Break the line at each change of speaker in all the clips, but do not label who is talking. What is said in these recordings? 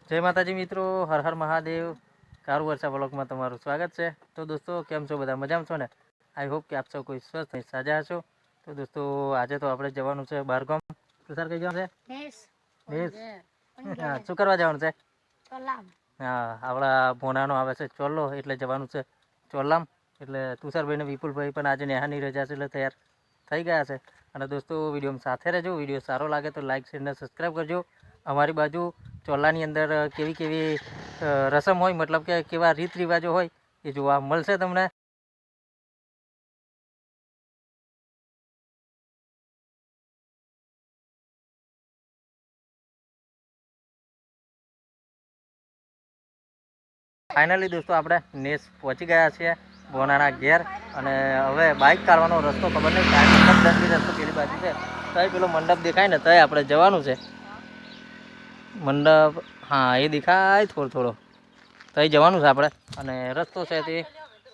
જય માતાજી મિત્રો, હર હર મહાદેવ. કારું વર્ષા બ્લોગમાં તમારું સ્વાગત છે. તો દોસ્તો કેમ છો, બધા મજામાં છો ને? આઈ હોપ કે આપ સૌ કોઈ સ્વસ્થ અને સાજા હશો. તો દોસ્તો આજે તો આપણે જવાનું છે બહારગામ. તો સર કઈ જવાનું છે? હા, શું કરવા જવાનું છે? હા, આપણા ભોનાનો આવે છે ચોલ્લો, એટલે જવાનું છે ચોલ્લામ. એટલે તુષારભાઈ ને વિપુલભાઈ પણ આજે નેહાની રજા છે એટલે તૈયાર થઈ ગયા છે. અને દોસ્તો વિડીયો સાથે રહેજો. વિડીયો સારો લાગે તો લાઈક શેર ને સબસ્ક્રાઈબ કરજો. અમારી બાજુ ચોલ્લાની અંદર કેવી કેવી રસમ હોય, મતલબ કે કેવા રીત રિવાજો હોય એ જોવા મળશે તમને. ફાઇનલી દોસ્તો આપણે નેસ પહોંચી ગયા છીએ બોનાના ઘેર. અને હવે બાઇક કાઢવાનો રસ્તો ખબર નહીં, મંડપ દંડી રસ્તો પેલી બાજુ છે તો પેલો મંડપ દેખાય ને તો આપણે જવાનું છે મંડપ. હા, એ દેખાય થોડો તો જવાનું છે આપણે. અને રસ્તો છે તે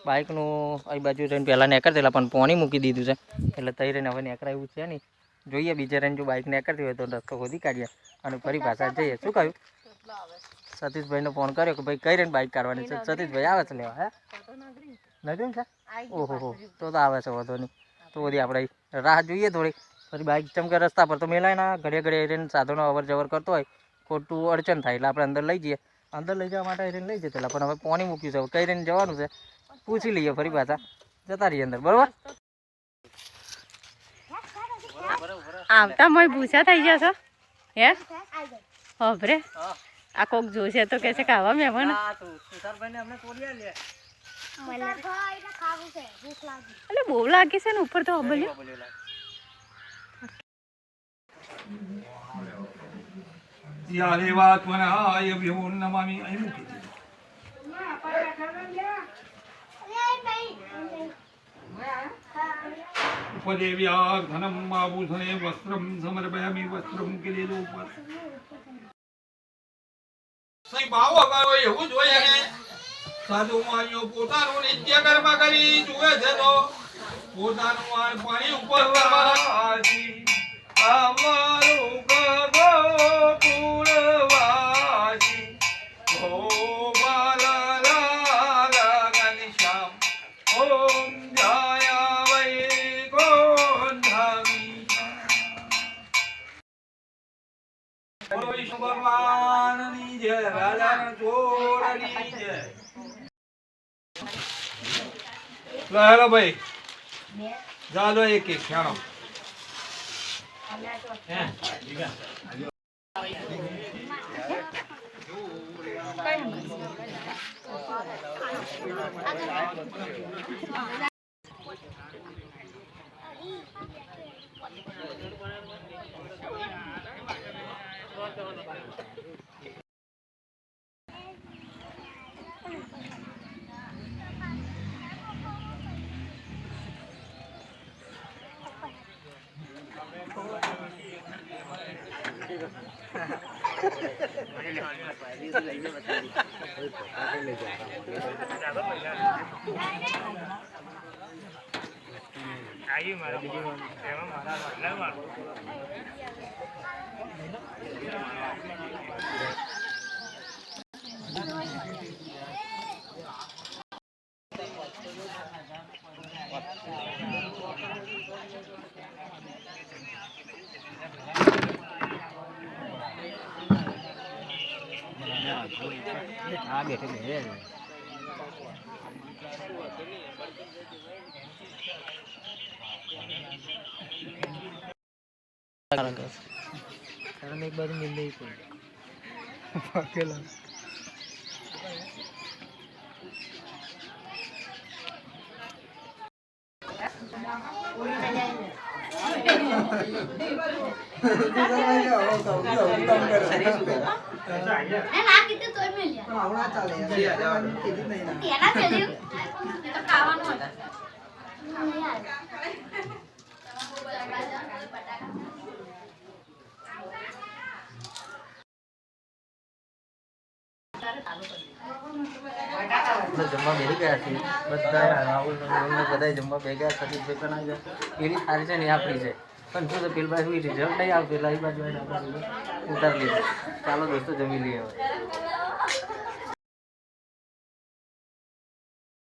બાઇકનું અહીં બાજુ રહીને પહેલાં નીકળતેલા પણ પોણી મૂકી દીધું છે એટલે તઈ રહીને હવે નીકળાયું છે નહીં. જોઈએ બીજા રહીને જો બાઇક નીકળતી હોય તો રસ્તો ખોદી કાઢીએ અને ફરી પાછા જઈએ. શું કહ્યું? સતીશભાઈને ફોન કર્યો કે ભાઈ કઈ રહીને બાઇક કાઢવાની છે. સતીશભાઈ આવે છે લેવા. હે નગરી છે? ઓહો, તો આવે છે, વધો નહીં. તો બધી આપણે રાહ જોઈએ થોડીક. ફરી બાઇક ચમકે રસ્તા પર તો મેલાય ના, ઘડીએ રહીને સાધનો અવર જવર કરતો હોય ખોટું અડચણ થાય એટલે આપણે અંદર લઈ જઈએ. અંદર લઈ જવા માટે રહીને લઈ જતા પણ હવે પાણી મૂક્યું છે, કઈ રહીને જવાનું છે પૂછી લઈએ, ફરી પાછા જતા રહીએ અંદર. બરોબર?
આવતા મય ભૂસા થઈ જશો હે હોભરે આ કોક જોશે તો કે છે કે આવા મહેમાન એટલે બહુ લાગે છે ને ઉપર તો અબલ્યું.
उपदेव्या धनम आभूषणे वस्त्रम समर्पयामि वस्त्रम किरीटोपरि સઈ ભાવ અગારો એવું જોઈએ ને સાધુ માણ્યો પોતાનું નિત્ય કર્મ કરી જુએ છે તો પોતાનું પાણી ઉપર વાસી અમારું ગગો પૂરવાસી ઓ બાલા ઘનશ્યામ ઓમ જય વૈકુંઠમી બોલો વિષ્ણુ ભગવાનની જય, રાજાના જોડની જય. હેલો ભાઈ, ચાલો એક એક ચાલો.
કારણ એક બાજુ મિલ નહીં જમવા બેસી ગયા છે બધા. રાહુલ બધા જમવા બે ગયા. સતીશભાઈ પણ આવી ગયા. પેલી સારી છે ને આપણી છે પણ શું છે પેલી બાજુ રિઝલ્ટ નહીં આવતું એટલે એ બાજુ ઉતારી લીધું. ચાલો દોસ્તો જમી લઈએ હવે.